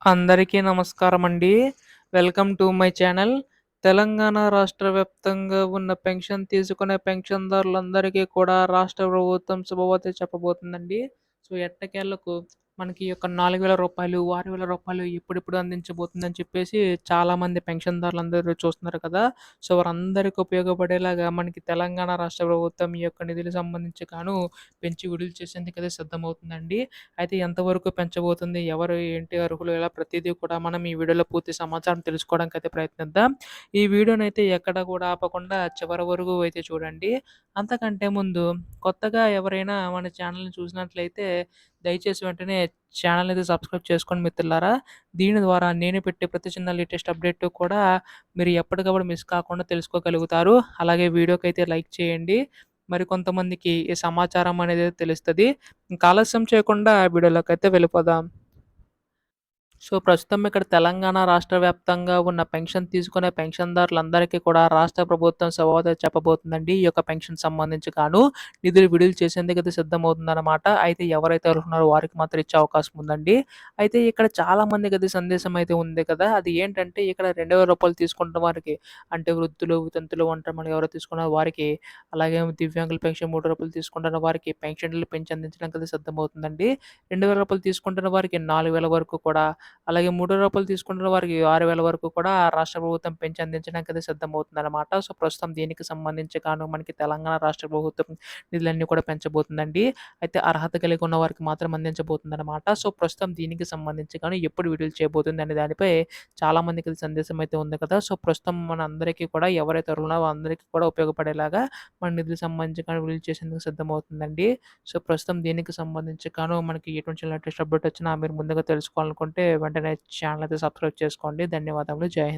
అందరికీ నమస్కారమండి. Welcome to my channel. Telangana రాష్ట్ర వ్యాప్తంగా ఉన్న పెన్షన్ తీసుకునే పెన్షన్‌దారులందరికీ కూడా రాష్ట్ర ప్రభుత్వం శుభవార్త చెప్పబోతుందండి. సో, ఎట్టకేలకు మనకి ఈ యొక్క రూ. 4,000, రూ. 6,000 ఎప్పుడెప్పుడు అందించబోతుందని చెప్పేసి చాలామంది పెన్షన్‌దారులందరూ చూస్తున్నారు కదా! సో, వారందరికి ఉపయోగపడేలాగా మనకి తెలంగాణ రాష్ట్ర ప్రభుత్వం ఈ యొక్క నిధులకు సంబంధించి పెంచి విడుదల చేసేందుకైతే సిద్ధమవుతుందండి. అయితే ఎంతవరకు పెంచబోతుంది? ఎవరు, ఏంటి అర్హులు? ఇలా ప్రతీదీ కూడా మనం ఈ వీడియోలో పూర్తి సమాచారం తెలుసుకోవడానికైతే ప్రయత్నిద్దాం. ఈ వీడియోనైతే ఎక్కడ కూడా ఆపకుండా చివరి వరకు అయితే చూడండి. అంతకంటే ముందు కొత్తగా ఎవరైనా మన ఛానల్‌ని చూసినట్లయితే దయచేసి వెంటనే ఛానల్‌ని అయితే సబ్స్క్రైబ్ చేసుకోండి మిత్రులారా. దీని ద్వారా నేను పెట్టే ప్రతి చిన్న లేటెస్ట్ అప్డేట్ కూడా మీరు ఎప్పటికప్పుడు మిస్ కాకుండా తెలుసుకోగలుగుతారు. అలాగే వీడియోకైతే లైక్ చేయండి. మరికొంతమందికి ఈ సమాచారం అనేది తెలుస్తది. ఇంక ఆలస్యం చేయకుండా వీడియోలోకైతే వెళ్ళిపోదాం. సో, ప్రస్తుతం ఇక్కడ తెలంగాణ రాష్ట్ర వ్యాప్తంగా ఉన్న పెన్షన్ తీసుకునే పెన్షన్‌దారులందరికీ కూడా రాష్ట్ర ప్రభుత్వం శుభవార్త చెప్పబోతుందండి. ఈ యొక్క పెన్షన్ సంబంధించి నిధులు విడుదల చేసేందుకైతే సిద్ధమవుతుందనమాట. అయితే ఎవరైతే అర్హులున్నారో వారికి మాత్రం ఇచ్చే అవకాశం ఉందండి. అయితే ఇక్కడ చాలా మందికైతే సందేశం అయితే ఉంది కదా! అది ఏంటంటే ఇక్కడ రూ. 2,000 తీసుకుంటున్న వారికి అంటే వృద్ధులు, వితంతులు, ఒంటరి మహిళలు ఎవరైతే తీసుకున్నారో వారికి, అలాగే దివ్యాంగుల పెన్షన్ రూ. 3 తీసుకుంటున్న వారికి పెన్షన్‌లు పెంచి అందించడానికైతే సిద్ధమవుతుందండి. రూ. 2,000 తీసుకుంటున్న వారికి 4,000 వరకు కూడా, అలాగే రూ. 3 తీసుకుంటున్న వారికి 6,000 వరకు కూడా రాష్ట్ర ప్రభుత్వం పెంచి అందించడానికైతే సిద్ధమవుతుందనమాట. సో, ప్రస్తుతం దీనికి సంబంధించి మనకి తెలంగాణ రాష్ట్ర ప్రభుత్వం నిధులన్నీ కూడా పెంచబోతుందండి. అయితే అర్హత కలిగి ఉన్న వారికి మాత్రం అందించబోతుందనమాట. సో, ప్రస్తుతం దీనికి సంబంధించి ఎప్పుడు విడుదల చేయబోతుంది అనే దానిపై చాలామందికి సందేశం అయితే ఉంది కదా! సో, ప్రస్తుతం మనందరికీ కూడా ఎవరైతే అర్హులున్నారో వారందరికీ కూడా ఉపయోగపడేలాగా మన నిధులకు సంబంధించి విడుదల చేసేందుకు సిద్ధమవుతుందండి. సో, ప్రస్తుతం దీనికి సంబంధించి మనకి ఎటువంటి లేటెస్ట్ అప్డేట్ వచ్చినా మీరు ముందుగా తెలుసుకోవాలనుకుంటే వెంటనే ఛానల్ అయితే సబ్స్క్రైబ్ చేసుకోండి. ధన్యవాదములు. జై హింద్.